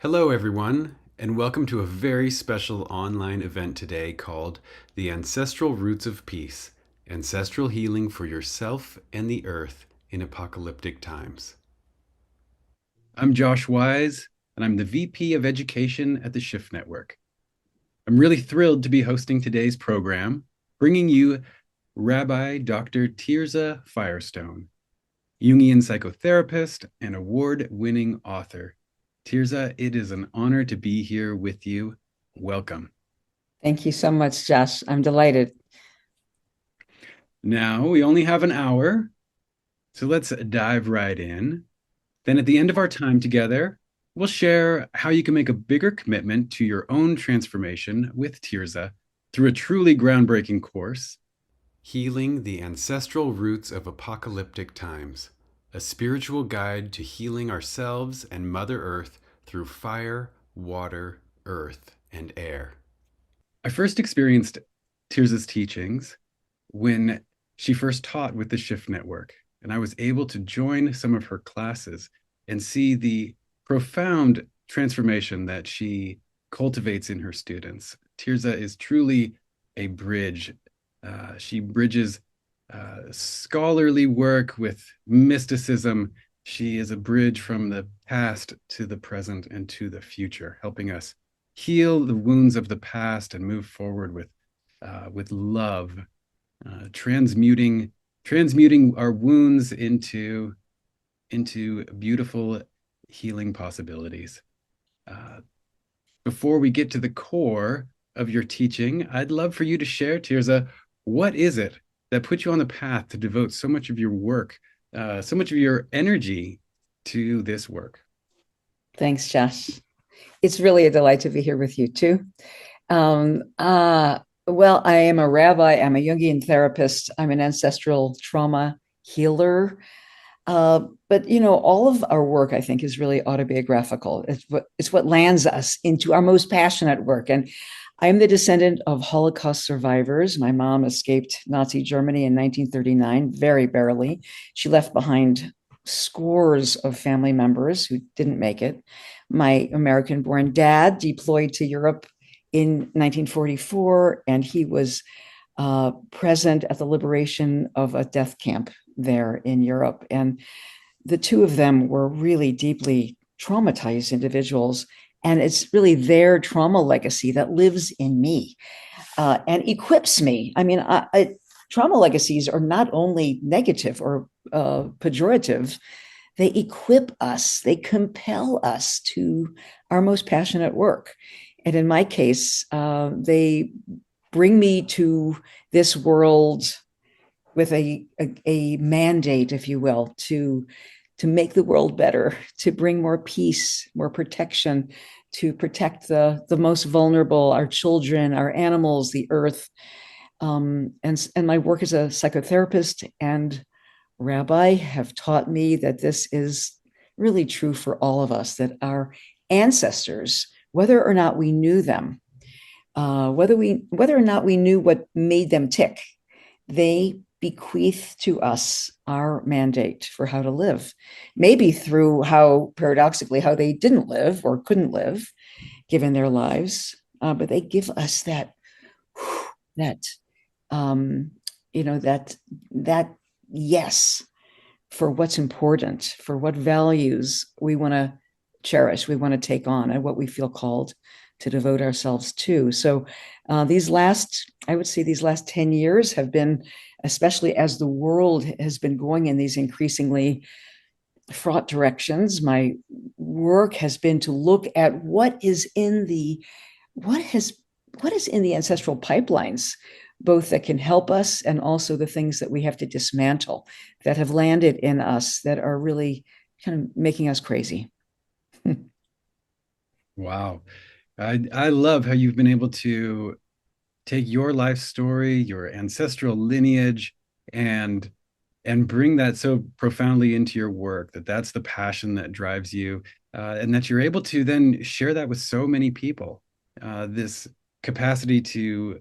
Hello, everyone, and welcome to a very special online event today called The Ancestral Roots of Peace, Ancestral Healing for Yourself and the Earth in Apocalyptic Times. I'm Josh Wise, and I'm the VP of Education at the Shift Network. I'm really thrilled to be hosting today's program, bringing you Rabbi Dr. Tirzah Firestone, Jungian psychotherapist and award-winning author. Tirzah, it is an honor to be here with you. Welcome. Thank you so much, Josh. I'm delighted. Now, we only have an hour, so let's dive right in. Then at the end of our time together, we'll share how you can make a bigger commitment to your own transformation with Tirzah through a truly groundbreaking course, Healing the Ancestral Roots of Apocalyptic Times, a spiritual guide to healing ourselves and Mother Earth through fire, water, earth, and air. I first experienced Tirzah's teachings when she first taught with the Shift Network, and I was able to join some of her classes and see the profound transformation that she cultivates in her students. Tirzah is truly a bridge. She bridges scholarly work with mysticism. She is a bridge from the past to the present and to the future, helping us heal the wounds of the past and move forward with love, transmuting our wounds into beautiful healing possibilities. Before we get to the core of your teaching, I'd love for you to share, Tirzah, what is it that put you on the path to devote so much of your work, so much of your energy to this work? Thanks, Josh. It's really a delight to be here with you too. Well, I am a rabbi. I'm a Jungian therapist. I'm an ancestral trauma healer. But all of our work, I think, is really autobiographical. It's what lands us into our most passionate work. And I'm the descendant of Holocaust survivors. My mom escaped Nazi Germany in 1939, very barely. She left behind scores of family members who didn't make it. My American-born dad deployed to Europe in 1944, and he was present at the liberation of a death camp there in Europe. And the two of them were really deeply traumatized individuals. And it's really their trauma legacy that lives in me and equips me. I mean, trauma legacies are not only negative or pejorative, they equip us, they compel us to our most passionate work. And in my case, they bring me to this world with a mandate, if you will, to make the world better, to bring more peace, more protection, to protect the most vulnerable, our children, our animals, the earth. And my work as a psychotherapist and rabbi have taught me that this is really true for all of us, that our ancestors, whether or not we knew them, whether or not we knew what made them tick, they bequeath to us our mandate for how to live, maybe through paradoxically how they didn't live or couldn't live given their lives, but they give us that that that yes for what's important, for what values we want to cherish, we want to take on, and what we feel called to devote ourselves to. So I would say these last 10 years have been, especially as the world has been going in these increasingly fraught directions, my work has been to look at what is in the ancestral pipelines, both that can help us and also the things that we have to dismantle that have landed in us that are really kind of making us crazy. Wow. I love how you've been able to take your life story, your ancestral lineage, and bring that so profoundly into your work, that's the passion that drives you, and that you're able to then share that with so many people. This capacity to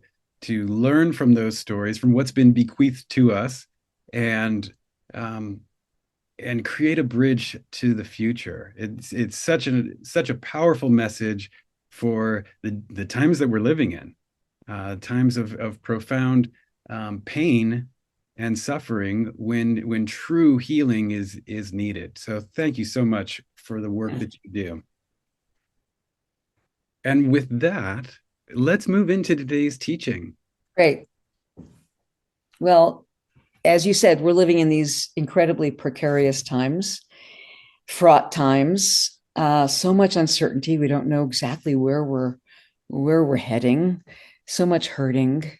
learn from those stories, from what's been bequeathed to us, and and create a bridge to the future. It's such a powerful message for the times that we're living in, times of profound pain and suffering when true healing is needed. So thank you so much for the work that you do. And with that, let's move into today's teaching. Great. Well, as you said, we're living in these incredibly precarious times, fraught times, so much uncertainty. We don't know exactly where we're heading, so much hurting.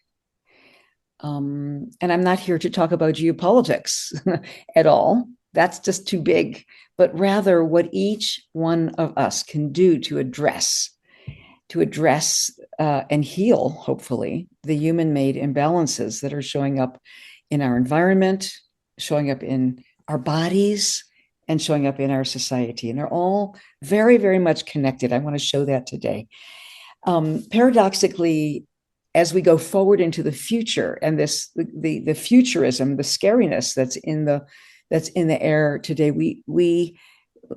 And I'm not here to talk about geopolitics at all. That's just too big, but rather what each one of us can do to address and heal, hopefully, the human-made imbalances that are showing up in our environment, showing up in our bodies, and showing up in our society. And they're all very, very much connected. I want to show that today. Paradoxically, as we go forward into the future, and the futurism, the scariness that's in the air today,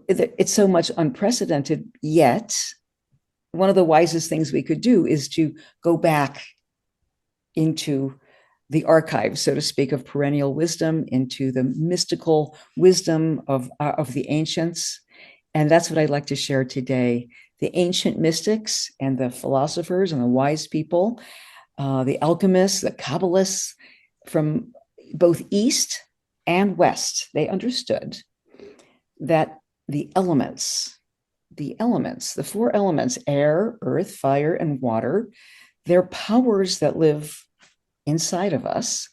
it's so much unprecedented. Yet, one of the wisest things we could do is to go back into the archive, so to speak, of perennial wisdom, into the mystical wisdom of the ancients. And that's what I'd like to share today. The ancient mystics and the philosophers and the wise people, the alchemists, the Kabbalists from both East and West, they understood that the four elements, air, earth, fire, and water, they're powers that live inside of us,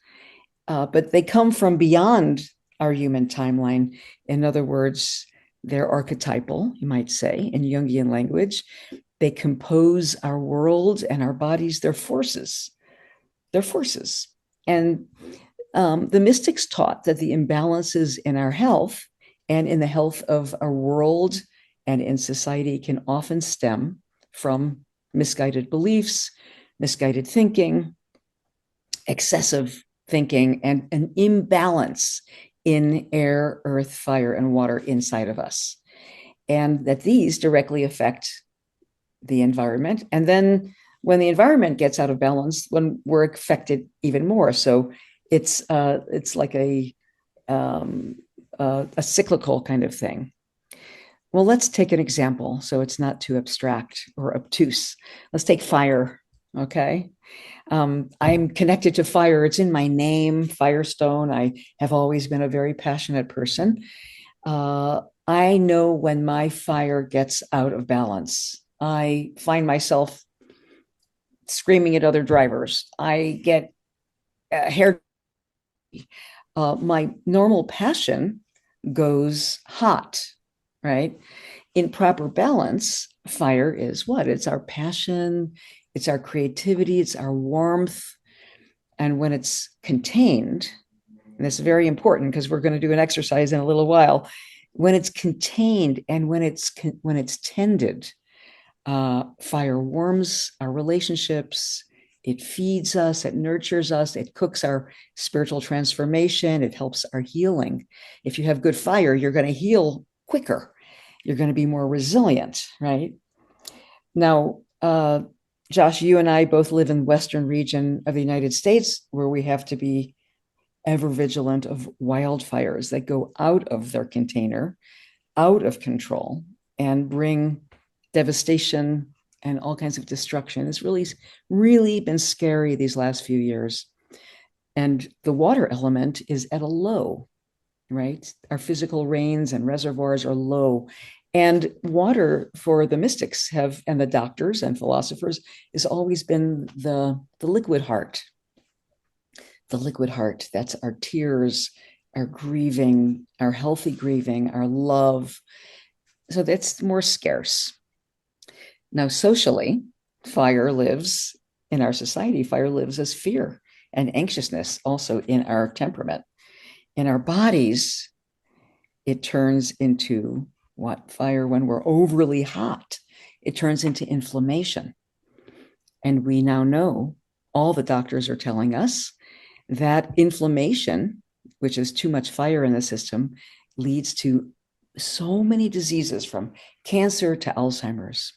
but they come from beyond our human timeline. In other words, they're archetypal, you might say, in Jungian language. They compose our world and our bodies. They're forces. They're forces. And the mystics taught that the imbalances in our health and in the health of our world and in society can often stem from misguided beliefs, misguided thinking, excessive thinking, and an imbalance in air, earth, fire, and water inside of us. And that these directly affect the environment. And then when the environment gets out of balance, when we're affected even more. So it's like a cyclical kind of thing. Well, let's take an example so it's not too abstract or obtuse. Let's take fire, okay? I'm connected to fire. It's in my name, Firestone. I have always been a very passionate person. I know when my fire gets out of balance. I find myself screaming at other drivers. I get hair. My normal passion goes hot, right? In proper balance, fire is what? It's our passion, it's our creativity, it's our warmth. And when it's contained, and it's very important because we're going to do an exercise in a little while, when it's contained and when it's tended, fire warms our relationships. It feeds us, it nurtures us, it cooks our spiritual transformation, it helps our healing. If you have good fire, you're going to heal quicker. You're going to be more resilient, right? Now, Josh, you and I both live in the Western region of the United States, where we have to be ever vigilant of wildfires that go out of their container, out of control, and bring devastation and all kinds of destruction. It's really, really been scary these last few years. And the water element is at a low, right? Our physical rains and reservoirs are low. And water for the mystics and the doctors and philosophers has always been the liquid heart. The liquid heart, that's our tears, our grieving, our healthy grieving, our love. So that's more scarce. Now, socially, fire lives in our society. Fire lives as fear and anxiousness also in our temperament. In our bodies, it turns into what? Fire when we're overly hot. It turns into inflammation. And we now know, all the doctors are telling us, that inflammation, which is too much fire in the system, leads to so many diseases from cancer to Alzheimer's.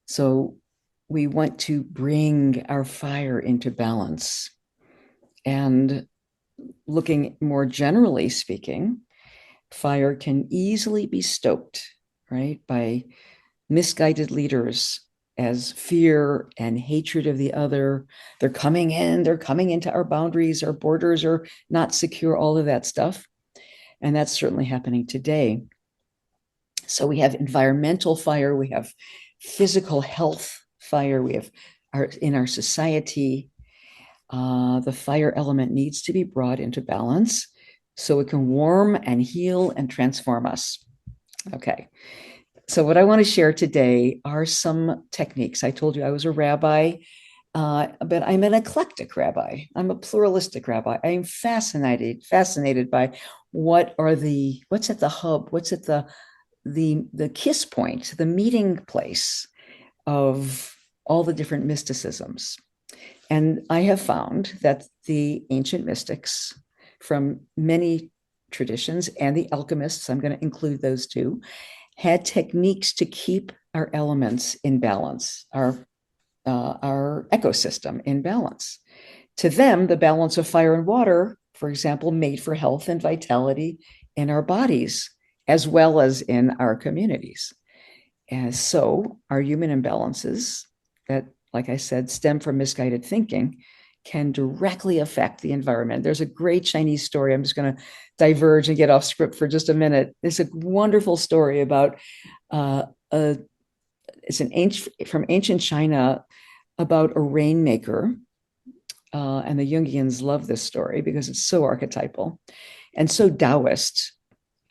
So we want to bring our fire into balance. And looking more generally speaking, fire can easily be stoked, right, by misguided leaders as fear and hatred of the other. They're coming into our boundaries, our borders are not secure, all of that stuff. And that's certainly happening today. So we have environmental fire, we have physical health fire, we have in our society, the fire element needs to be brought into balance so it can warm and heal and transform us. Okay. So what I want to share today are some techniques. I told you I was a rabbi, but I'm an eclectic rabbi. I'm a pluralistic rabbi. I am fascinated by what's at the hub, what's at the kiss point, the meeting place of all the different mysticisms. And I have found that the ancient mystics from many traditions and the alchemists, I'm going to include those too, had techniques to keep our elements in balance, our ecosystem in balance. To them, the balance of fire and water, for example, made for health and vitality in our bodies, as well as in our communities. And so our human imbalances that, like I said, stem from misguided thinking can directly affect the environment. There's a great Chinese story. I'm just going to diverge and get off script for just a minute. There's a wonderful story about from ancient China about a rainmaker. And the Jungians love this story because it's so archetypal and so Taoist.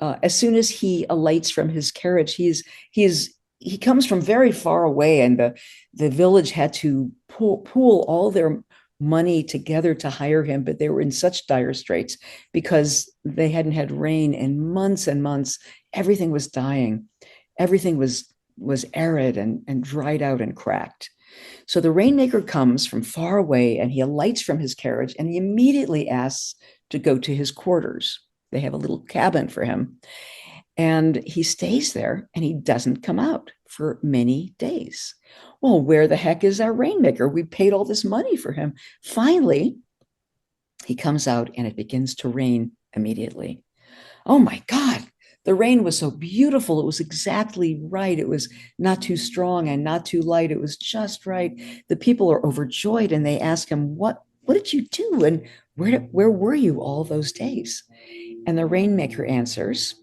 As soon as he alights from his carriage, he comes from very far away, and the village had to pool all their money together to hire him, but they were in such dire straits because they hadn't had rain in months and months. Everything was dying. Everything was arid and dried out and cracked. So the rainmaker comes from far away and he alights from his carriage and he immediately asks to go to his quarters. They have a little cabin for him. And he stays there and he doesn't come out for many days. Well, where the heck is our rainmaker? We paid all this money for him. Finally, he comes out and it begins to rain immediately. Oh my God, the rain was so beautiful. It was exactly right. It was not too strong and not too light. It was just right. The people are overjoyed and they ask him, what did you do? And where were you all those days? And the rainmaker answers,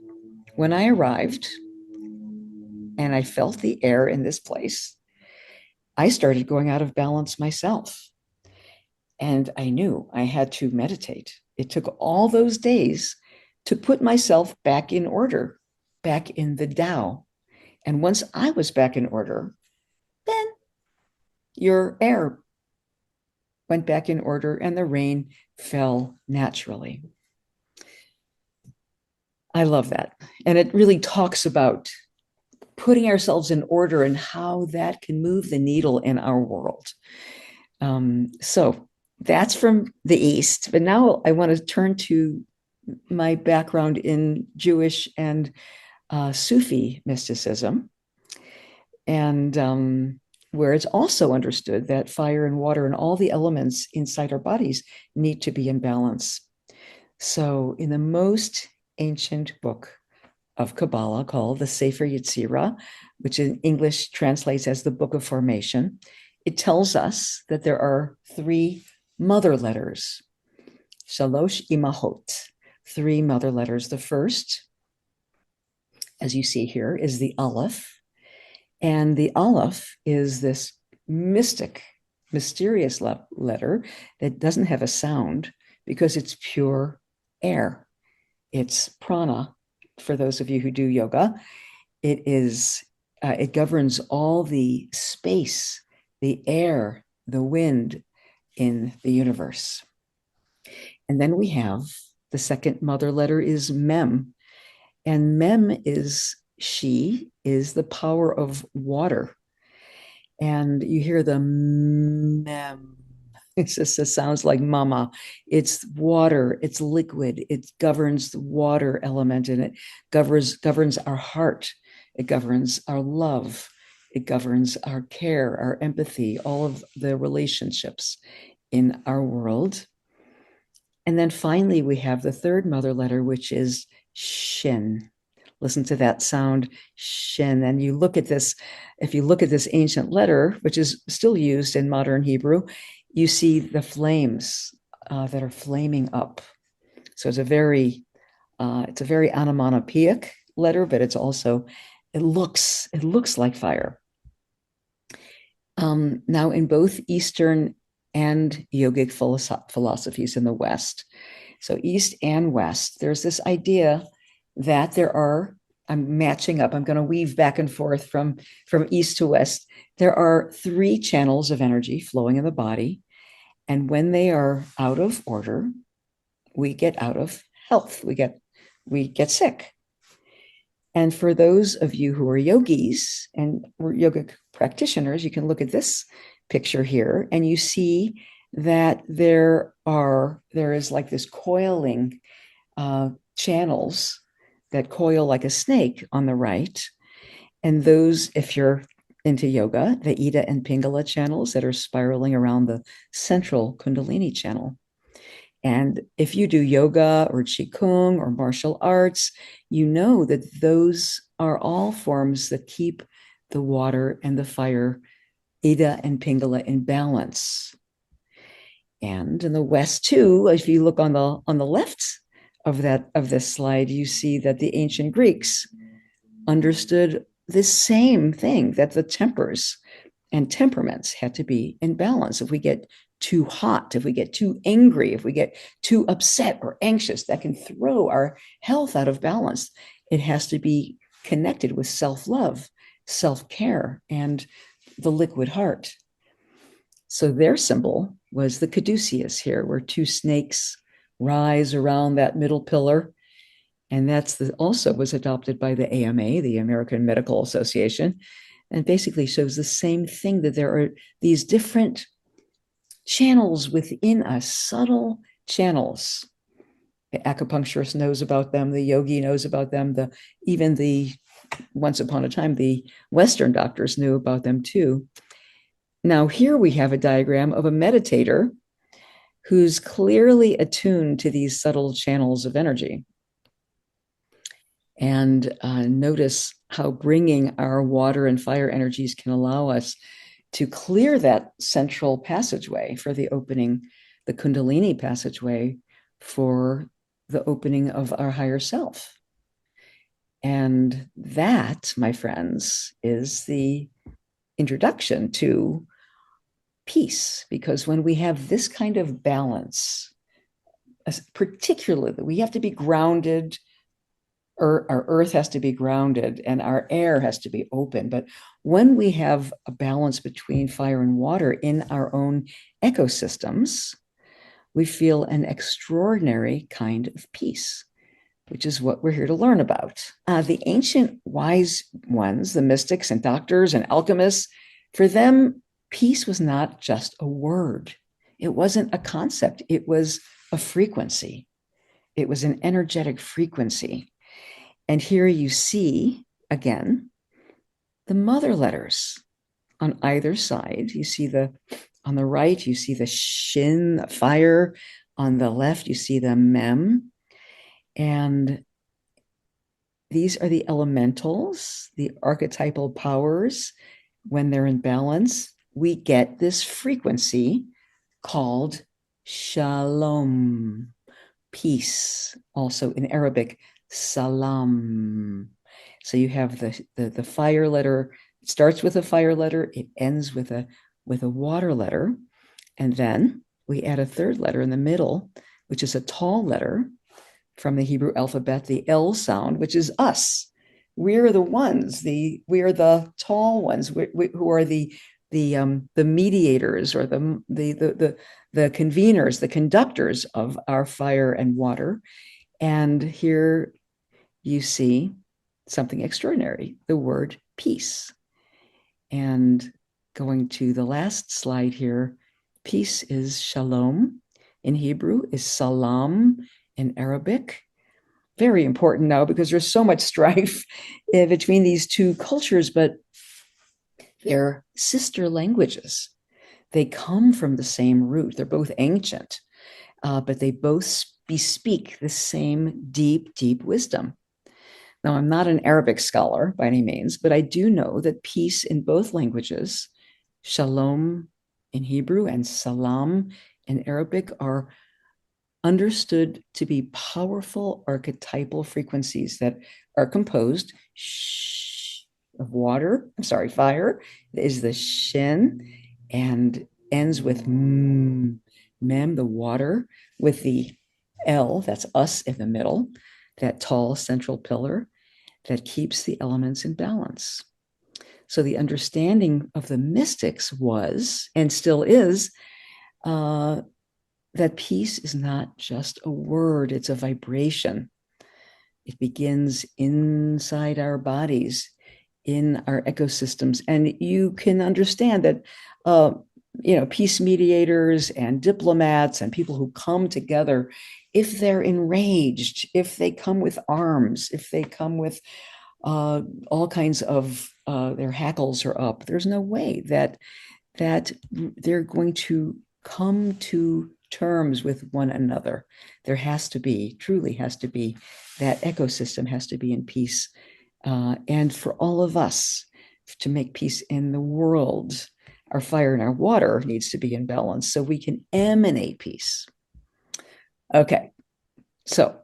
when I arrived and I felt the air in this place, I started going out of balance myself. And I knew I had to meditate. It took all those days to put myself back in order, back in the Tao. And once I was back in order, then your air went back in order and the rain fell naturally. I love that. And it really talks about putting ourselves in order and how that can move the needle in our world. So that's from the East. But now I want to turn to my background in Jewish and Sufi mysticism, and where it's also understood that fire and water and all the elements inside our bodies need to be in balance. So in the most ancient book of Kabbalah called the Sefer Yetzirah, which in English translates as the Book of Formation, it tells us that there are three mother letters, Shalosh Imahot, three mother letters. The first, as you see here, is the Aleph. And the Aleph is this mysterious letter that doesn't have a sound because it's pure air. It's prana. For those of you who do yoga, it governs all the space, the air, the wind in the universe. And then we have the second mother letter is Mem. And Mem is the power of water. And you hear the Mem, It sounds like mama. It's water, it's liquid, it governs the water element, and it governs our heart, it governs our love, it governs our care, our empathy, all of the relationships in our world. And then finally, we have the third mother letter, which is shin. Listen to that sound, shin. And you look at this, if you look at this ancient letter, which is still used in modern Hebrew, you see the flames that are flaming up. So it's a very onomatopoeic letter, but it's also, it looks like fire. Now, in both Eastern and yogic philosophies in the West, so East and West, there's this idea that there are, I'm matching up, I'm going to weave back and forth from East to West. There are three channels of energy flowing in the body. And when they are out of order, we get out of health. We get sick. And for those of you who are yogis and yogic practitioners, you can look at this picture here and you see that there is like this coiling channels that coil like a snake on the right. And those, if you're into yoga, the Ida and Pingala channels that are spiraling around the central Kundalini channel. And if you do yoga or Qigong or martial arts, you know that those are all forms that keep the water and the fire, Ida and Pingala, in balance. And in the West too, if you look on the left of this slide, you see that the ancient Greeks understood this same thing, that the tempers and temperaments had to be in balance. If we get too hot, if we get too angry, if we get too upset or anxious, that can throw our health out of balance. It has to be connected with self-love, self-care, and the liquid heart. So their symbol was the caduceus here, where two snakes rise around that middle pillar. And that's also was adopted by the AMA, the American Medical Association, and basically shows the same thing, that there are these different channels within us, subtle channels. The acupuncturist knows about them, the yogi knows about them, even once upon a time, the Western doctors knew about them too. Now, here we have a diagram of a meditator who's clearly attuned to these subtle channels of energy. And notice how bringing our water and fire energies can allow us to clear that central passageway for the opening, the Kundalini passageway for the opening of our higher self. And that, my friends, is the introduction to peace, because when we have this kind of balance, particularly, we have to be grounded. Our earth has to be grounded and our air has to be open. But when we have a balance between fire and water in our own ecosystems, we feel an extraordinary kind of peace, which is what we're here to learn about. The ancient wise ones, the mystics and doctors and alchemists, for them, peace was not just a word. It wasn't a concept. It was a frequency. It was an energetic frequency. And here you see, again, the mother letters on either side. You see on the right, you see the shin, the fire. On the left, you see the mem. And these are the elementals, the archetypal powers. When they're in balance, we get this frequency called shalom, peace. Also in Arabic, salam. So you have the fire letter. It starts with a fire letter. It ends with a water letter. And then we add a third letter in the middle, which is a tall letter from the Hebrew alphabet, the L sound, which is us. We're the ones. We are the tall ones. Who are the mediators, or the conveners, the conductors of our fire and water. And here you see something extraordinary, the word peace. And going to the last slide here, Peace is shalom in Hebrew, is salam in Arabic. Very important now because there's so much strife between these two cultures, but they're sister languages. They come from the same root. They're both ancient, but they both bespeak the same deep, deep wisdom. Now, I'm not an Arabic scholar by any means, but I do know that peace in both languages, shalom in Hebrew and salam in Arabic, are understood to be powerful archetypal frequencies that are composed of water. I'm sorry, fire is the shin and ends with mem, the water, with the L, that's us in the middle, that tall central pillar that keeps the elements in balance. So the understanding of the mystics was, and still is, that peace is not just a word, it's a vibration. It begins inside our bodies, in our ecosystems. And you can understand that, peace mediators and diplomats and people who come together, if they're enraged, if they come with arms, if they come with all kinds of their hackles are up, there's no way that they're going to come to terms with one another. There has to be, truly has to be, that ecosystem has to be in peace. And for all of us to make peace in the world, our fire and our water needs to be in balance so we can emanate peace. Okay, so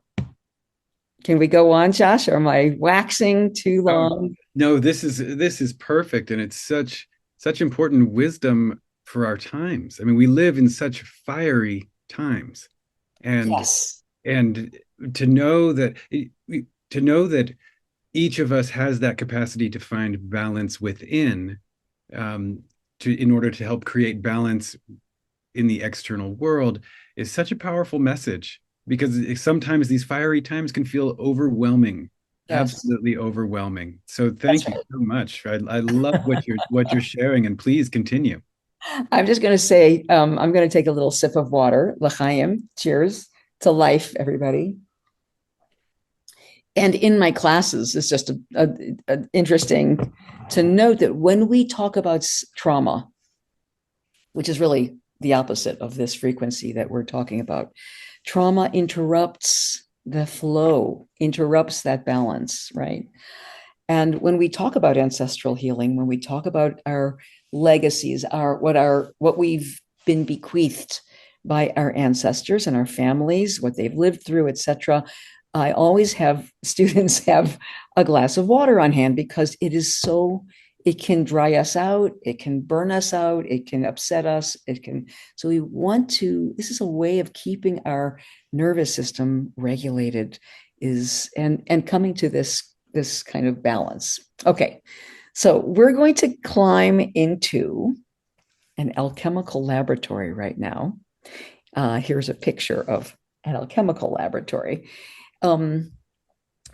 can we go on, Josh? Or am I waxing too long? No, this is perfect, and it's such important wisdom for our times. I mean, we live in such fiery times, and Yes. and to know that each of us has that capacity to find balance within, in order to help create balance in the external world, is such a powerful message, because sometimes these fiery times can feel overwhelming, Yes. absolutely overwhelming. So That's thank you right. so much. I love what you're sharing, and please continue. I'm just going to say, I'm going to take a little sip of water. L'chaim. Cheers to life, everybody. And in my classes, it's just interesting to note that when we talk about trauma, which is really the opposite of this frequency that we're talking about, trauma interrupts the flow, interrupts that balance, right? And when we talk about ancestral healing, when we talk about our legacies, what we've been bequeathed by our ancestors and our families, what they've lived through, etc., I always have students have a glass of water on hand, because it can dry us out, it can burn us out, it can upset us, so this is a way of keeping our nervous system regulated, and coming to this kind of balance. Okay, so we're going to climb into an alchemical laboratory right now. Here's a picture of an alchemical laboratory.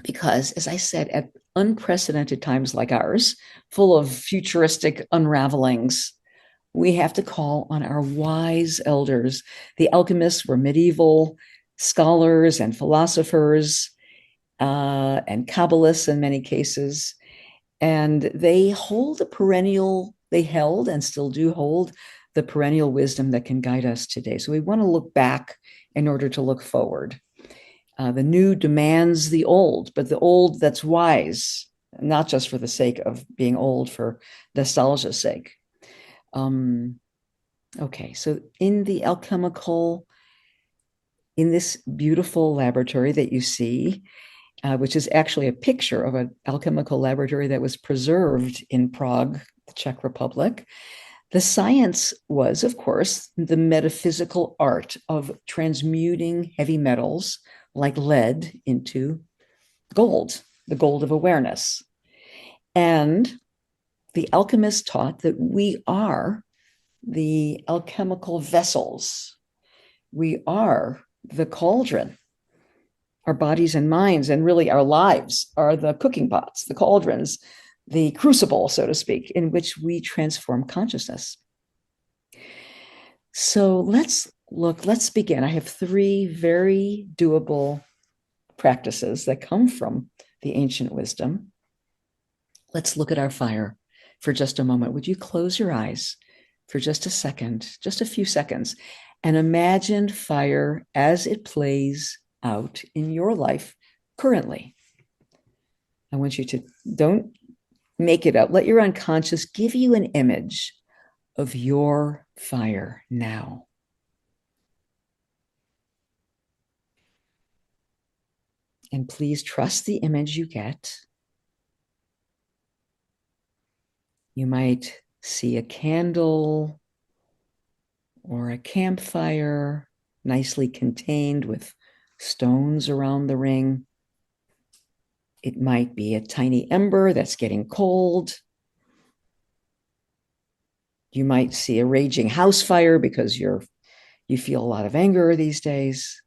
Because, as I said, at unprecedented times like ours, full of futuristic unravelings, we have to call on our wise elders. The alchemists were medieval scholars and philosophers, and Kabbalists in many cases. And they held and still do hold the perennial wisdom that can guide us today. So we want to look back in order to look forward. The new demands the old, but the old that's wise, not just for the sake of being old, for nostalgia's sake. Okay, so in this beautiful laboratory that you see, which is actually a picture of an alchemical laboratory that was preserved in Prague, the Czech Republic, the science was, of course, the metaphysical art of transmuting heavy metals like lead into gold, the gold of awareness. And the alchemists taught that we are the alchemical vessels. We are the cauldron. Our bodies and minds, and really our lives, are the cooking pots, the cauldrons, the crucible, so to speak, in which we transform consciousness. So let's begin. I have three very doable practices that come from the ancient wisdom. Let's look at our fire for just a moment. Would you close your eyes for just a second, just a few seconds, and imagine fire as it plays out in your life currently? I want you to don't make it up. Let your unconscious give you an image of your fire now. And please trust the image you get. You might see a candle or a campfire nicely contained with stones around the ring. It might be a tiny ember that's getting cold. You might see a raging house fire because you feel a lot of anger these days.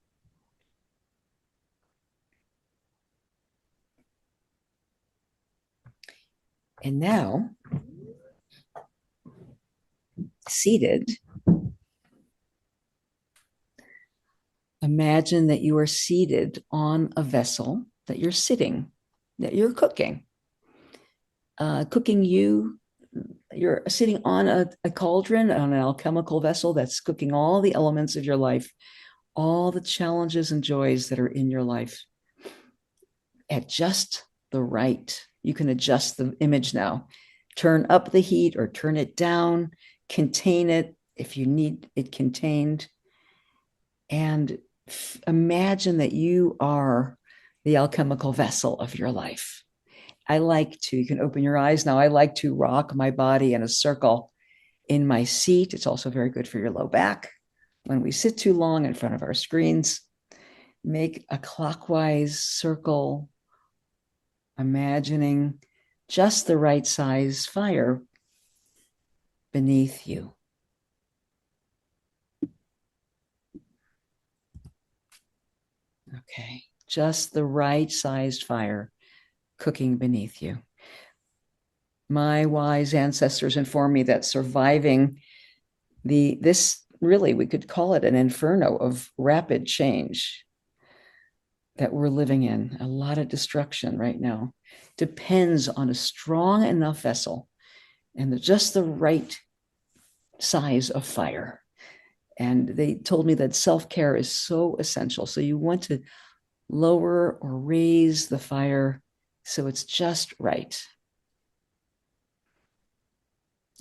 And now, seated, imagine that you are seated on a vessel, that you're sitting, that you're cooking. You're sitting on a cauldron, on an alchemical vessel that's cooking all the elements of your life, all the challenges and joys that are in your life at just the right. You can adjust the image now. Turn up the heat or turn it down, contain it if you need it contained, and imagine that you are the alchemical vessel of your life. You can open your eyes now. I like to rock my body in a circle in my seat. It's also very good for your low back. When we sit too long in front of our screens, make a clockwise circle, imagining just the right size fire beneath you. Okay, just the right sized fire cooking beneath you. My wise ancestors informed me that surviving this really, we could call it an inferno of rapid change that we're living in, a lot of destruction right now, depends on a strong enough vessel and just the right size of fire. And they told me that self-care is so essential. So you want to lower or raise the fire so it's just right.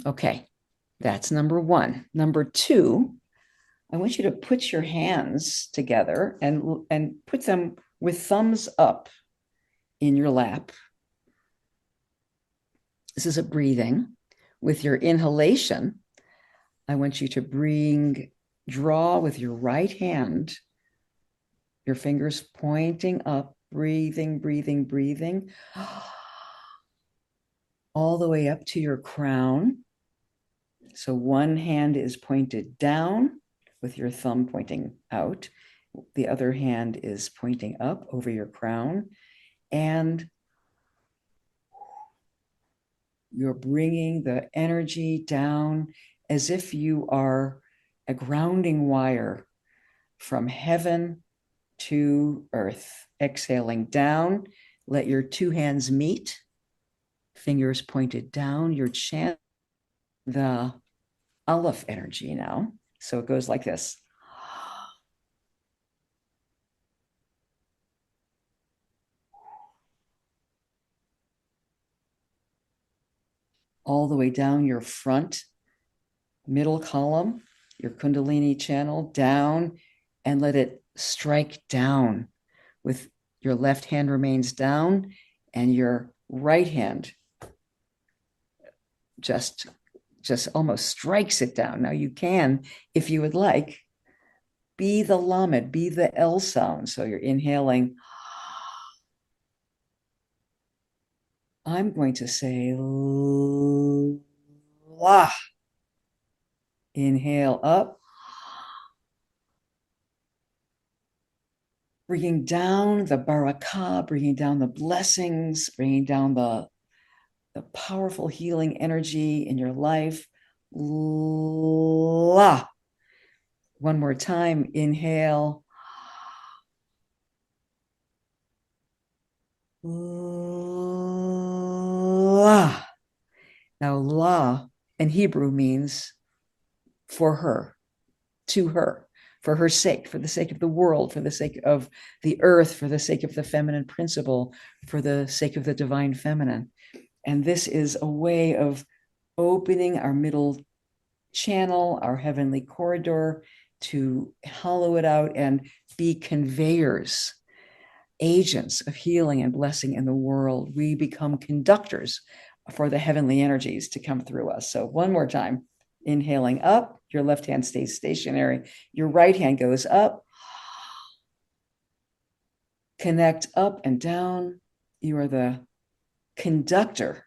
Okay, that's number one. Number two, I want you to put your hands together and put them with thumbs up in your lap. This is a breathing. With your inhalation, I want you to draw with your right hand, your fingers pointing up, breathing, breathing, breathing, all the way up to your crown. So one hand is pointed down with your thumb pointing out. The other hand is pointing up over your crown. And you're bringing the energy down as if you are a grounding wire from heaven to earth. Exhaling down, let your two hands meet, fingers pointed down. You're chanting the Aleph energy now. So it goes like this. All the way down your front middle column, your Kundalini channel down, and let it strike down with your left hand remains down and your right hand just almost strikes it down. Now you can, if you would like, be the lamed, be the L sound. So you're inhaling. I'm going to say la. Inhale up. Bringing down the barakah, bringing down the blessings, bringing down the powerful healing energy in your life. La. One more time. Inhale. La. Now, la in Hebrew means for her, to her, for her sake, for the sake of the world, for the sake of the earth, for the sake of the feminine principle, for the sake of the divine feminine. And this is a way of opening our middle channel, our heavenly corridor, to hollow it out and be conveyors, agents of healing and blessing in the world. We become conductors for the heavenly energies to come through us. So one more time, inhaling up, your left hand stays stationary, your right hand goes up, connect up and down. You are the conductor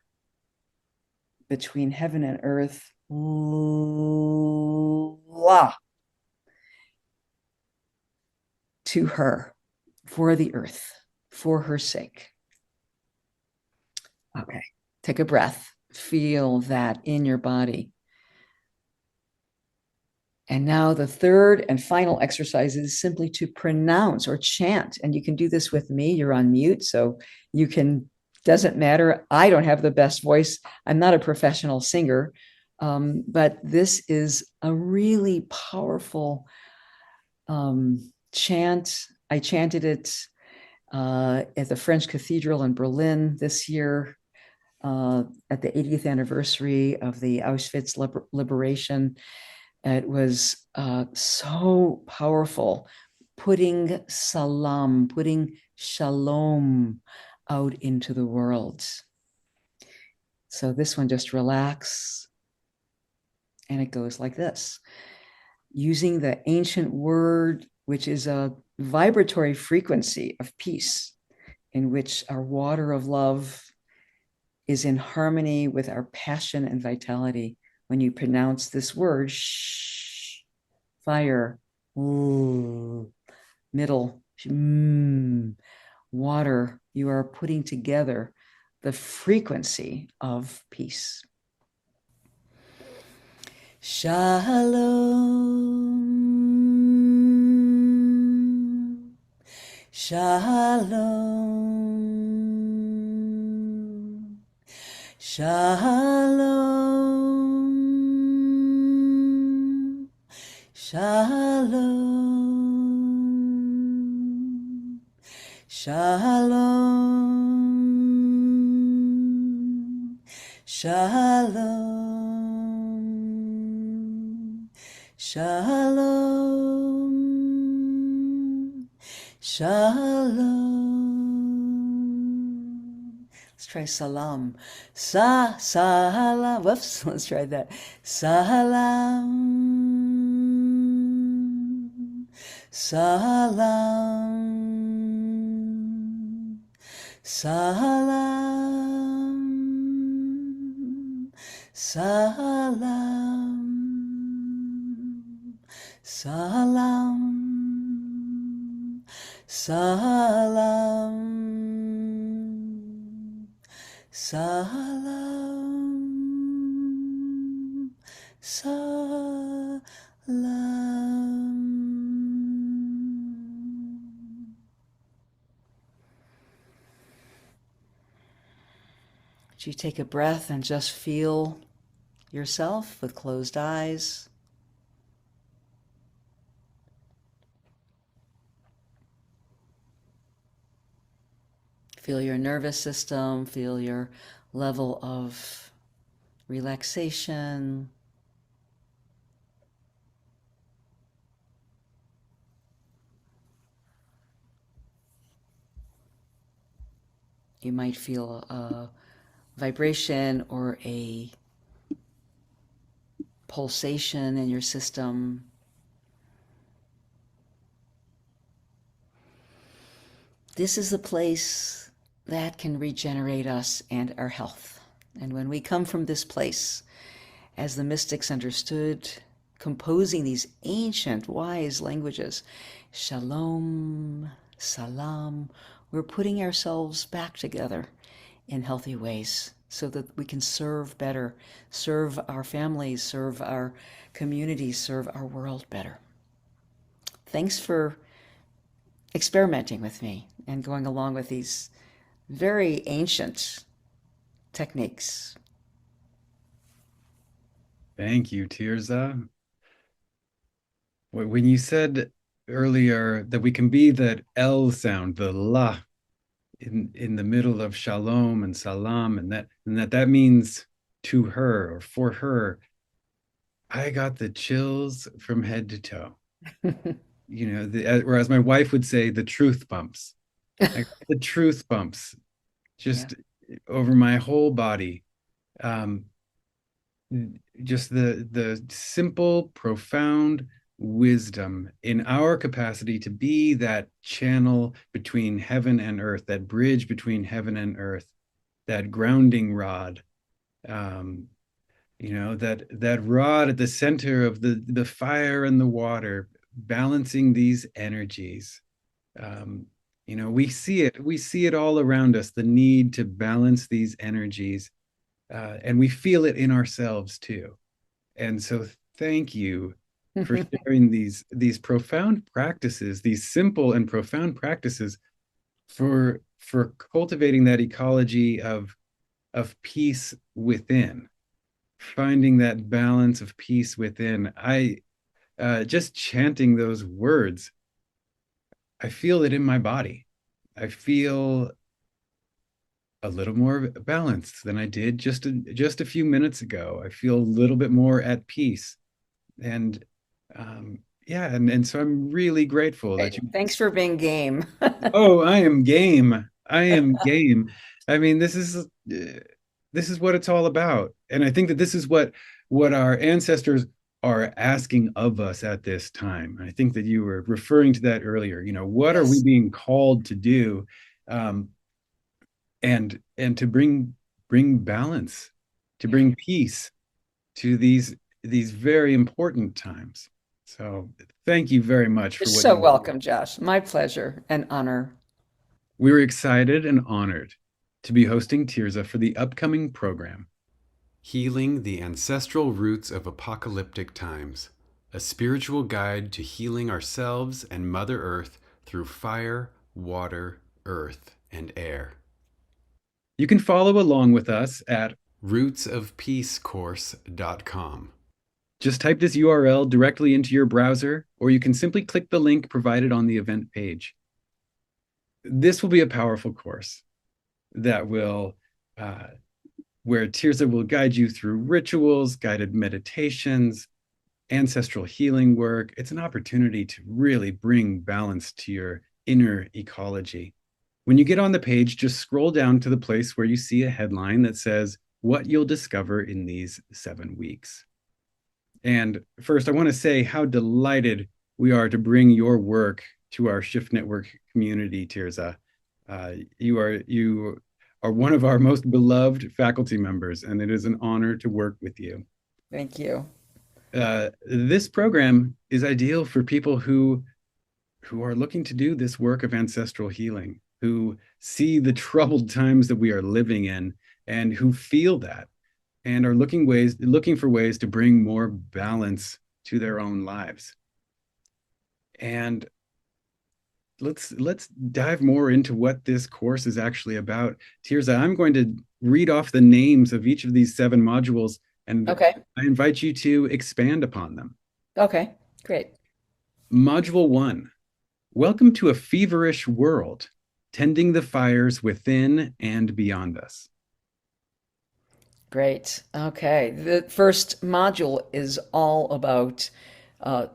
between heaven and earth. La, to her, for the earth, for her sake. Okay, take a breath. Feel that in your body. And now the third and final exercise is simply to pronounce or chant. And you can do this with me. You're on mute, so you can, doesn't matter. I don't have the best voice. I'm not a professional singer, but this is a really powerful chant. I chanted it at the French Cathedral in Berlin this year at the 80th anniversary of the Auschwitz liberation. It was so powerful, putting salam, putting shalom out into the world. So this one, just relax. And it goes like this. Using the ancient word, which is a vibratory frequency of peace, in which our water of love is in harmony with our passion and vitality. When you pronounce this word, shh, fire, middle, water, you are putting together the frequency of peace. Shalom, shalom, shalom, shalom, shalom, shalom, shalom, shalom. Let's try salam. Salam. Whoops. Let's try that. Salam. Salam. Salam. Salam. Salam. Salam. Salam. Salam. Would you take a breath and just feel yourself with closed eyes? Feel your nervous system, feel your level of relaxation. You might feel a vibration or a pulsation in your system. This is a place that can regenerate us and our health. And when we come from this place, as the mystics understood, composing these ancient, wise languages, shalom, salam, we're putting ourselves back together in healthy ways so that we can serve better, serve our families, serve our communities, serve our world better. Thanks for experimenting with me and going along with these very ancient techniques. Thank you, Tirzah. When you said earlier that we can be that L sound, the la in the middle of shalom and salam, and that means to her or for her, I got the chills from head to toe. Or as my wife would say, the truth bumps. I got the truth bumps Yeah. just over my whole body. Um, just the simple, profound wisdom in our capacity to be that channel between heaven and earth, that bridge between heaven and earth, that grounding rod. Um, that rod at the center of the fire and the water, balancing these energies. Um, we see it all around us, the need to balance these energies, and we feel it in ourselves too. And so thank you for sharing these profound practices, these simple and profound practices for cultivating that ecology of peace within, finding that balance of peace within. I just chanting those words, I feel it in my body. I feel a little more balanced than I did just a few minutes ago. I feel a little bit more at peace, and yeah, and so I'm really grateful that Great. you. Thanks for being game. Oh, I am game. I am game. I mean, this is what it's all about, and I think that this is what our ancestors are asking of us at this time. I think that you were referring to that earlier. What are we Yes. being called to do? Um, and to bring balance, to Yeah. bring peace to these very important times. So thank you very much You're for what so you. welcome, Josh. My pleasure and honor. We're excited and honored to be hosting Tirzah for the upcoming program, Healing the Ancestral Roots of Apocalyptic Times, a spiritual guide to healing ourselves and Mother Earth through fire, water, earth, and air. You can follow along with us at rootsofpeacecourse.com. Just type this URL directly into your browser, or you can simply click the link provided on the event page. This will be a powerful course that will, where Tirzah will guide you through rituals, guided meditations, ancestral healing work. It's an opportunity to really bring balance to your inner ecology. When you get on the page, just scroll down to the place where you see a headline that says what you'll discover in these 7 weeks. And first, I want to say how delighted we are to bring your work to our Shift Network community, Tirzah. You are one of our most beloved faculty members, and it is an honor to work with you. Thank you. This program is ideal for people who are looking to do this work of ancestral healing, who see the troubled times that we are living in, and who feel that, and are looking for ways to bring more balance to their own lives. And let's dive more into what this course is actually about. Tirzah, I'm going to read off the names of each of these 7 modules, and Okay. I invite you to expand upon them. Okay. Great. Module 1. Welcome to a feverish world, tending the fires within and beyond us. Great. Okay. The first module is all about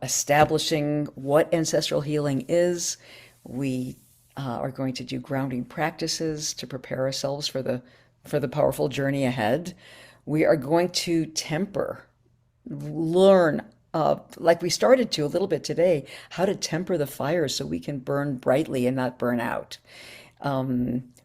establishing what ancestral healing is. We are going to do grounding practices to prepare ourselves for the powerful journey ahead. We are going to learn, like we started to a little bit today, how to temper the fires so we can burn brightly and not burn out.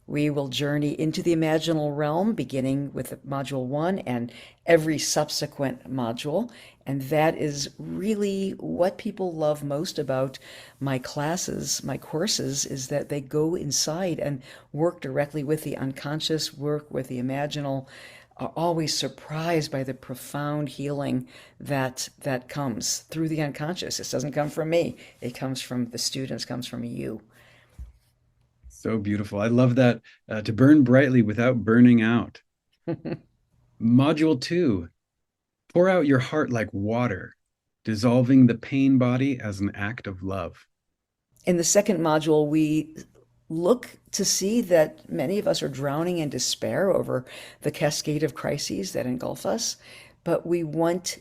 We will journey into the imaginal realm, beginning with Module 1 and every subsequent module. And that is really what people love most about my classes, my courses, is that they go inside and work directly with the unconscious, work with the imaginal, are always surprised by the profound healing that comes through the unconscious. This doesn't come from me. It comes from the students, comes from you. So beautiful. I love that, to burn brightly without burning out. Module 2, pour out your heart like water, dissolving the pain body as an act of love. In the second module, we look to see that many of us are drowning in despair over the cascade of crises that engulf us, but we want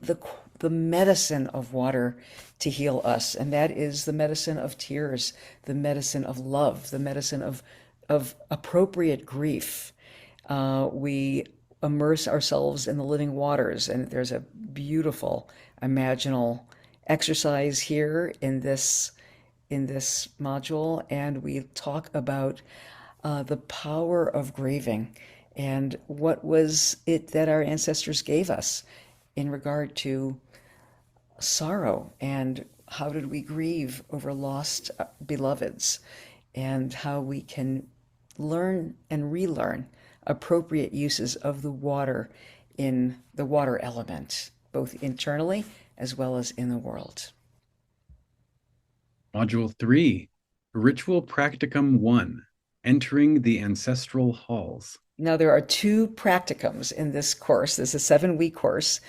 the the medicine of water to heal us, and that is the medicine of tears, the medicine of love, the medicine of appropriate grief. We immerse ourselves in the living waters, and there's a beautiful imaginal exercise here in this module, and we talk about the power of grieving and what was it that our ancestors gave us in regard to sorrow, and how did we grieve over lost beloveds, and how we can learn and relearn appropriate uses of the water in the water element, both internally as well as in the world. Module 3, Ritual Practicum 1, Entering the Ancestral Halls. Now, there are two practicums in this course. This is a 7-week course,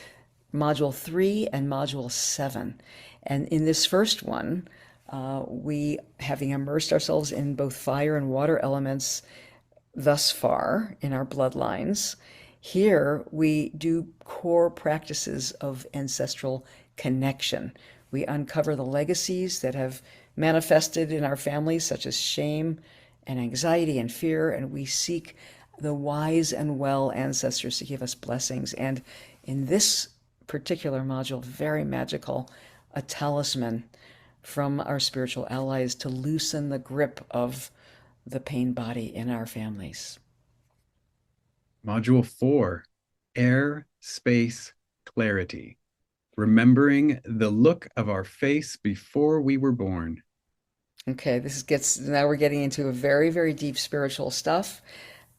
Module 3 and Module 7. And in this first one, we, having immersed ourselves in both fire and water elements thus far in our bloodlines, here we do core practices of ancestral connection. We uncover the legacies that have manifested in our families, such as shame and anxiety and fear, and we seek the wise and well ancestors to give us blessings. And in this particular module, very magical, a talisman from our spiritual allies to loosen the grip of the pain body in our families. Module 4, Air, Space, Clarity, Remembering the Look of Our Face Before We Were Born. Okay, now we're getting into a very, very deep spiritual stuff.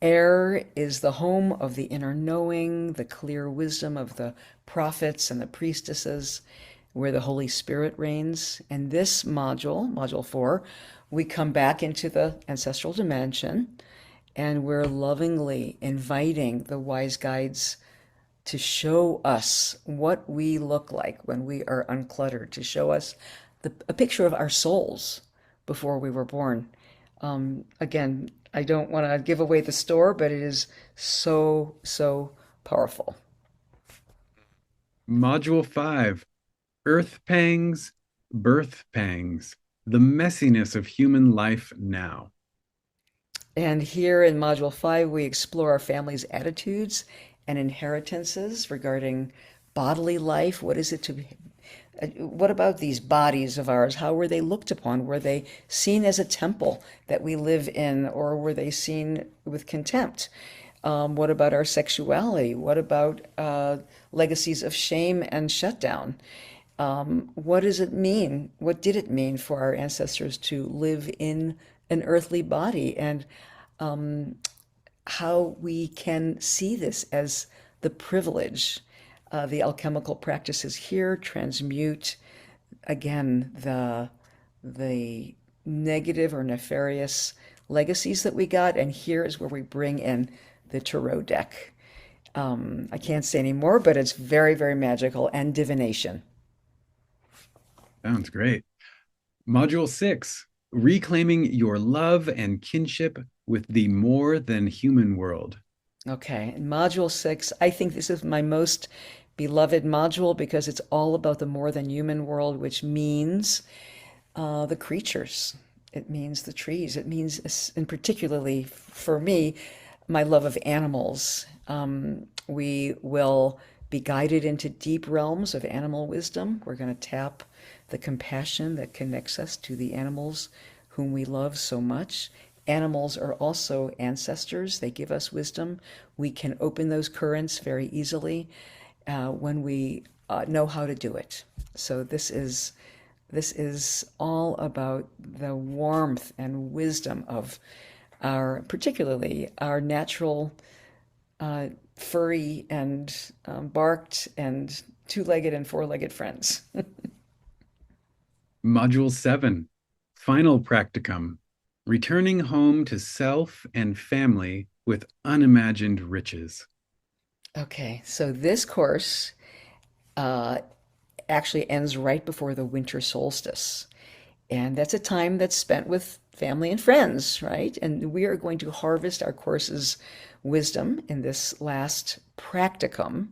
Air is the home of the inner knowing, the clear wisdom of the prophets and the priestesses, where the Holy Spirit reigns. And this module, Module 4, we come back into the ancestral dimension, and we're lovingly inviting the wise guides to show us what we look like when we are uncluttered, to show us a picture of our souls before we were born. Again, I don't want to give away the store, but it is so, so powerful. Module 5, Earth Pangs, Birth Pangs, the Messiness of Human Life Now. And here in Module 5, we explore our family's attitudes and inheritances regarding bodily life. What is it to be? What about these bodies of ours? How were they looked upon? Were they seen as a temple that we live in, or were they seen with contempt? What about our sexuality? What about legacies of shame and shutdown? What does it mean? What did it mean for our ancestors to live in an earthly body? And how we can see this as the privilege. The alchemical practices here transmute again the negative or nefarious legacies that we got, and here is where we bring in the tarot deck. I can't say any more, but it's very, very magical, and divination. Sounds great. Module 6, Reclaiming Your Love and Kinship with the More Than Human World. Okay, in Module 6, I think this is my most beloved module because it's all about the more than human world, which means the creatures. It means the trees. It means, and particularly for me, my love of animals. We will be guided into deep realms of animal wisdom. We're going to tap the compassion that connects us to the animals whom we love so much. Animals are also ancestors. They give us wisdom. We can open those currents very easily when we know how to do it. So this is all about the warmth and wisdom of particularly our natural furry and barked and two-legged and four-legged friends. Module 7, final practicum, returning home to self and family with unimagined riches. Okay, so this course uh, actually ends right before the winter solstice. And that's a time that's spent with family and friends, right? And we are going to harvest our course's wisdom in this last practicum.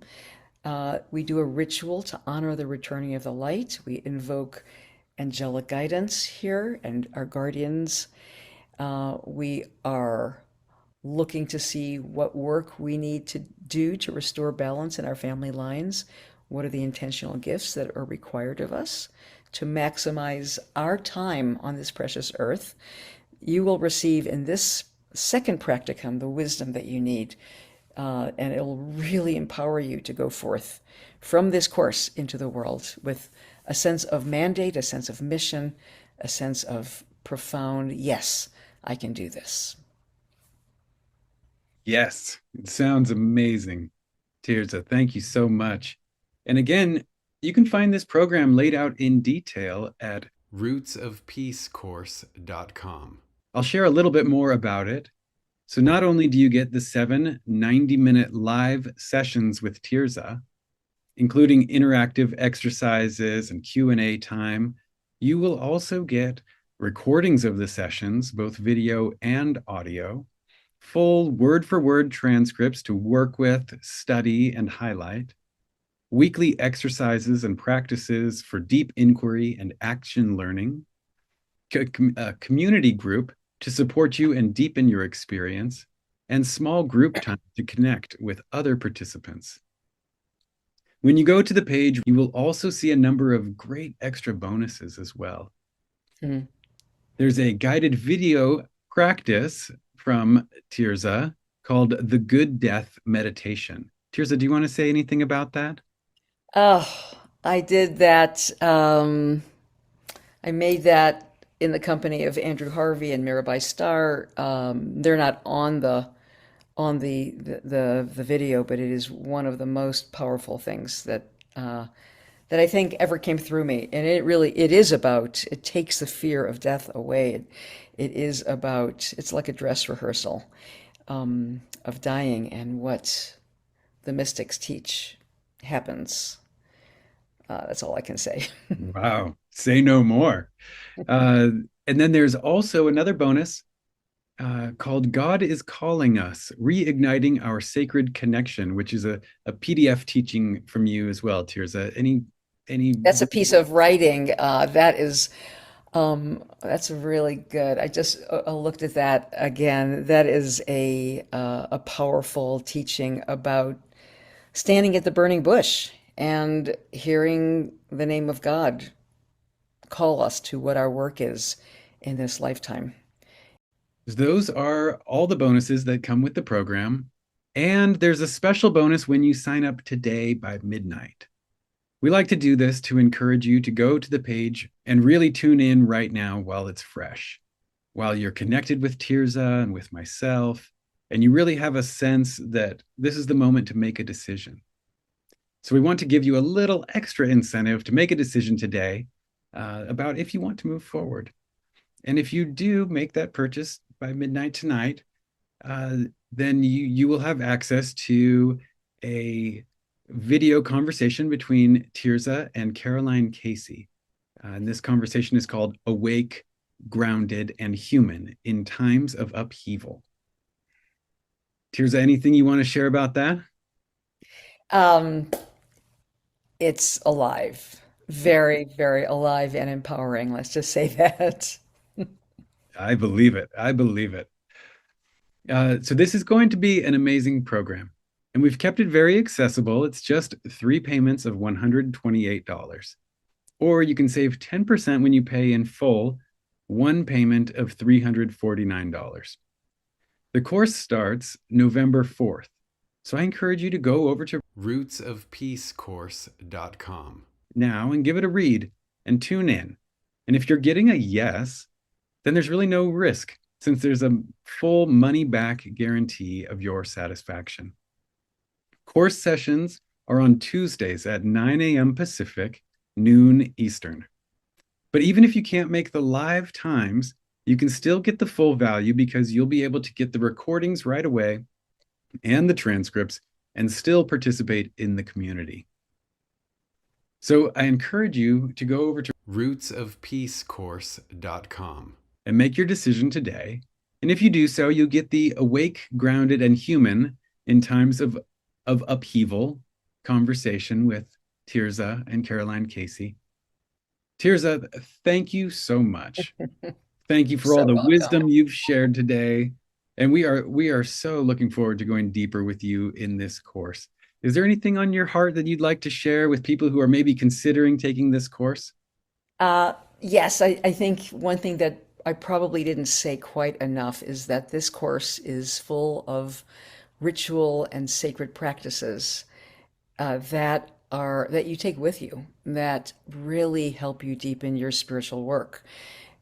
We do a ritual to honor the returning of the light. We invoke angelic guidance here and our guardians. We are looking to see what work we need to do to restore balance in our family lines. What are the intentional gifts that are required of us to maximize our time on this precious earth? You will receive in this second practicum the wisdom that you need, and it will really empower you to go forth from this course into the world with a sense of mandate, a sense of mission, a sense of profound, yes, I can do this. Yes, it sounds amazing. Tirzah, thank you so much. And again, you can find this program laid out in detail at rootsofpeacecourse.com. I'll share a little bit more about it. So not only do you get the 7 90-minute live sessions with Tirzah, including interactive exercises and Q&A time, you will also get recordings of the sessions, both video and audio, full word-for-word transcripts to work with, study, and highlight, weekly exercises and practices for deep inquiry and action learning, a community group to support you and deepen your experience, and small group time to connect with other participants. When you go to the page, you will also see a number of great extra bonuses as well. Mm. There's a guided video practice from Tirzah called the Good Death Meditation. Tirzah, do you want to say anything about that? Oh, I did that. I made that in the company of Andrew Harvey and Mirabai Starr. They're not on the video, but it is one of the most powerful things that I think ever came through me. And it is about, it takes the fear of death away. It is about, it's like a dress rehearsal of dying and what the mystics teach happens. That's all I can say. Wow, say no more. Uh, and then there's also another bonus called God is Calling Us, Reigniting Our Sacred Connection, which is a PDF teaching from you as well, Tirzah. Any That's a piece of writing that's really good. I just looked at that again. That is a powerful teaching about standing at the burning bush and hearing the name of God call us to what our work is in this lifetime. those are all the bonuses that come with the program. And there's a special bonus when you sign up today by midnight. We like to do this to encourage you to go to the page and really tune in right now while it's fresh, while you're connected with Tirzah and with myself, and you really have a sense that this is the moment to make a decision. So we want to give you a little extra incentive to make a decision today about if you want to move forward. And if you do make that purchase by midnight tonight, uh, then you will have access to a video conversation between Tirzah and Caroline Casey. And this conversation is called Awake, Grounded, and Human in Times of Upheaval. Tirzah, anything you want to share about that? Um, it's alive, very, very alive and empowering. Let's just say that. I believe it. I believe it. So this is going to be an amazing program. And we've kept it very accessible. It's just 3 payments of $128. Or you can save 10% when you pay in full, 1 payment of $349. The course starts November 4th. So I encourage you to go over to rootsofpeacecourse.com now and give it a read and tune in. And if you're getting a yes, then there's really no risk since there's a full money back guarantee of your satisfaction. Course sessions are on Tuesdays at 9 a.m. Pacific, noon Eastern. But even if you can't make the live times, you can still get the full value because you'll be able to get the recordings right away and the transcripts and still participate in the community. So I encourage you to go over to rootsofpeacecourse.com and make your decision today. And if you do so, you'll get the awake, grounded, and human in times of upheaval conversation with Tirzah and Caroline Casey. Tirzah, thank you so much. Thank you for all So the welcome. wisdom you've shared today. And we are so looking forward to going deeper with you in this course. Is there anything on your heart that you'd like to share with people who are maybe considering taking this course? Yes, I think one thing that I probably didn't say quite enough is that this course is full of ritual and sacred practices that you take with you that really help you deepen your spiritual work,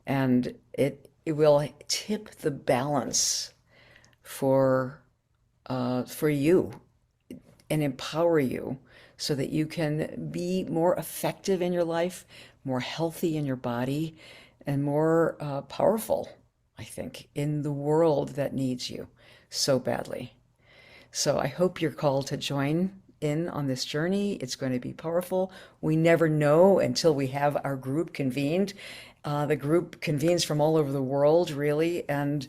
and it will tip the balance for you and empower you so that you can be more effective in your life, more healthy in your body, and more powerful, I think, in the world that needs you so badly. So I hope you're called to join in on this journey. It's going to be powerful. We never know until we have our group convened. The group convenes from all over the world, really, and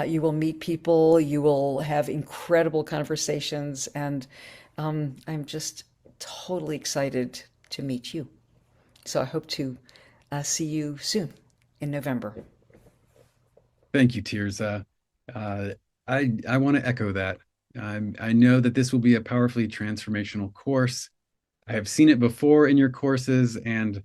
you will meet people, you will have incredible conversations, and I'm just totally excited to meet you. So I hope to see you soon in November. Thank you, Tirzah. Uh, I want to echo that. I know that this will be a powerfully transformational course. I have seen it before in your courses, and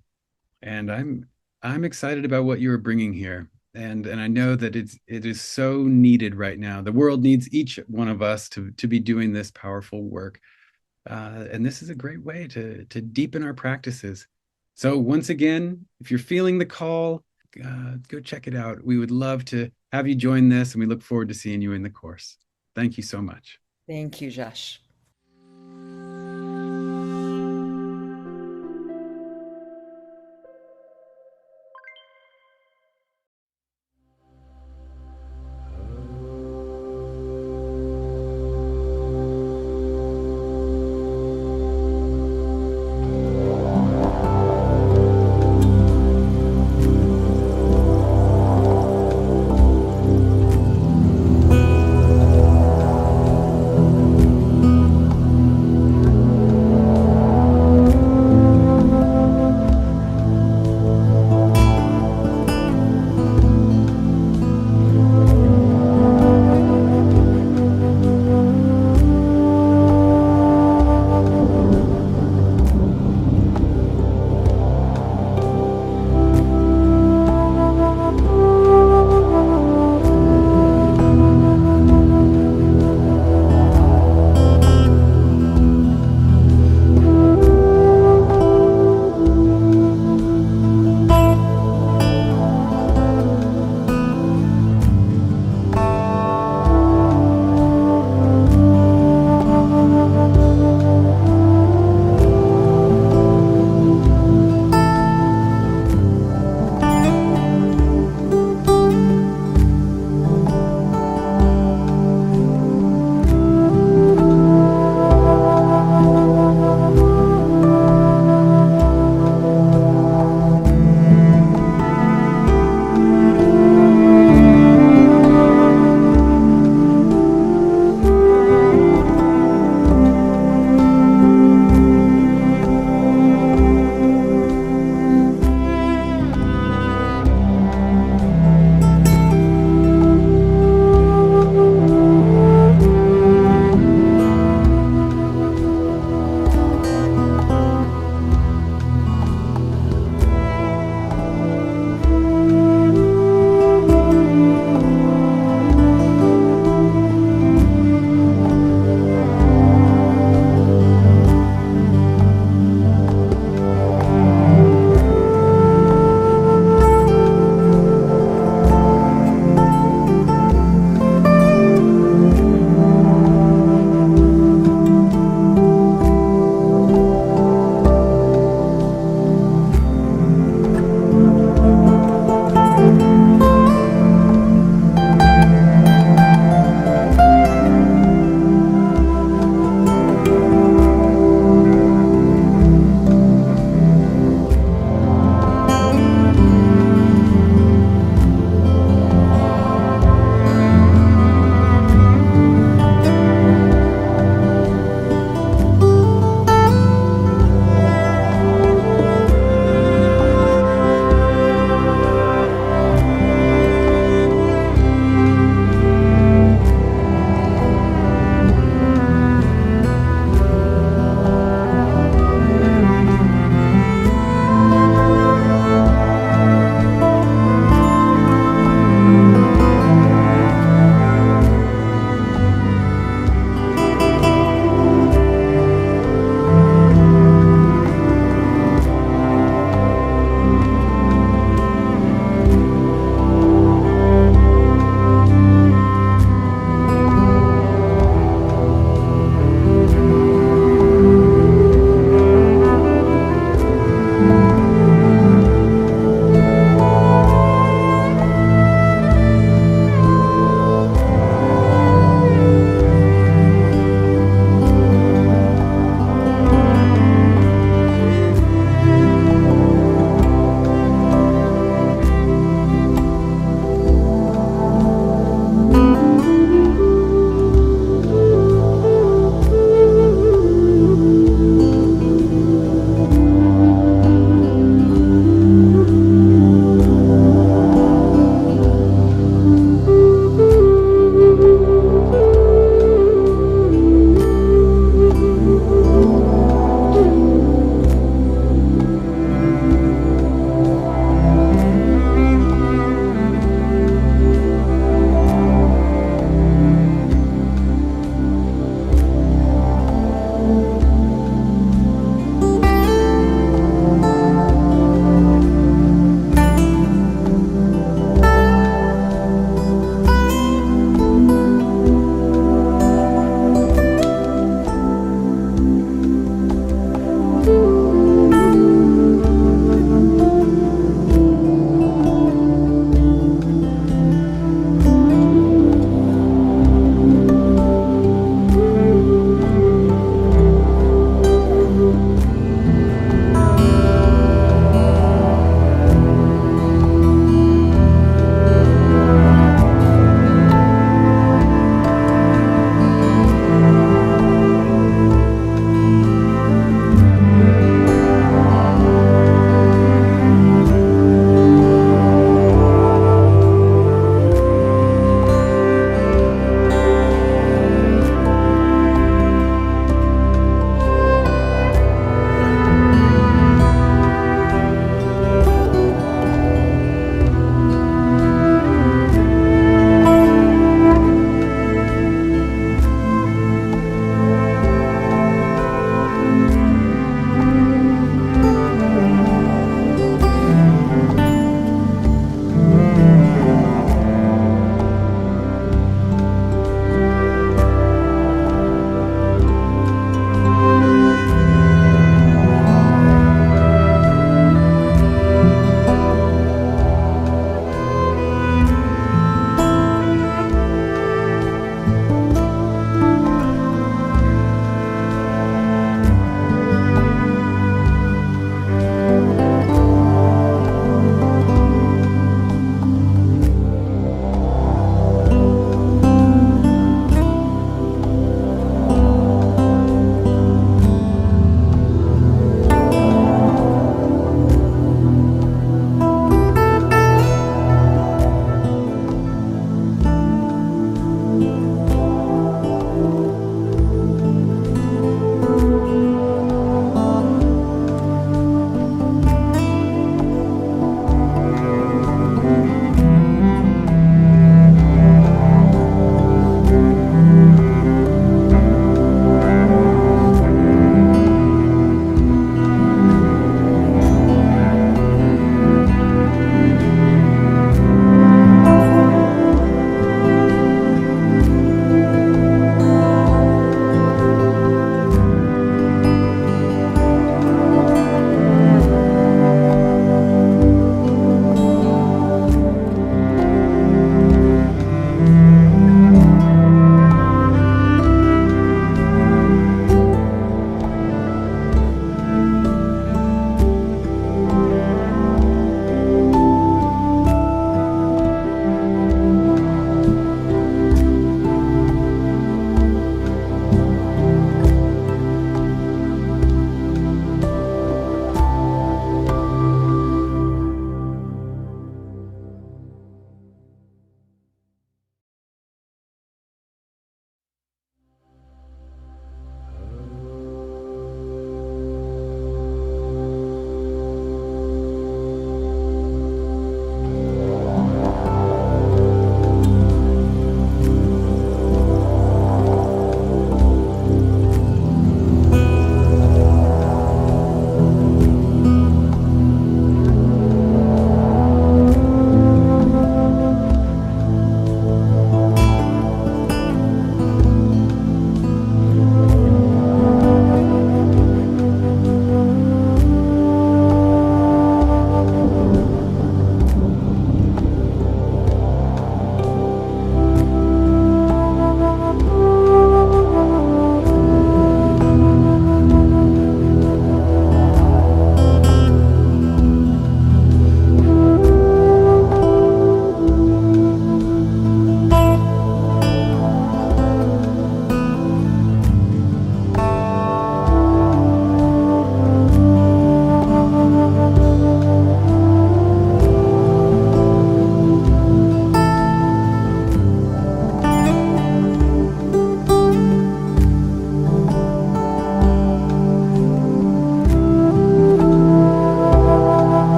I'm excited about what you are bringing here. And I know that it is so needed right now. The world needs each one of us to be doing this powerful work. And this is a great way to deepen our practices. So once again, if you're feeling the call, go check it out. We would love to have you join this, and we look forward to seeing you in the course. Thank you so much. Thank you, Josh.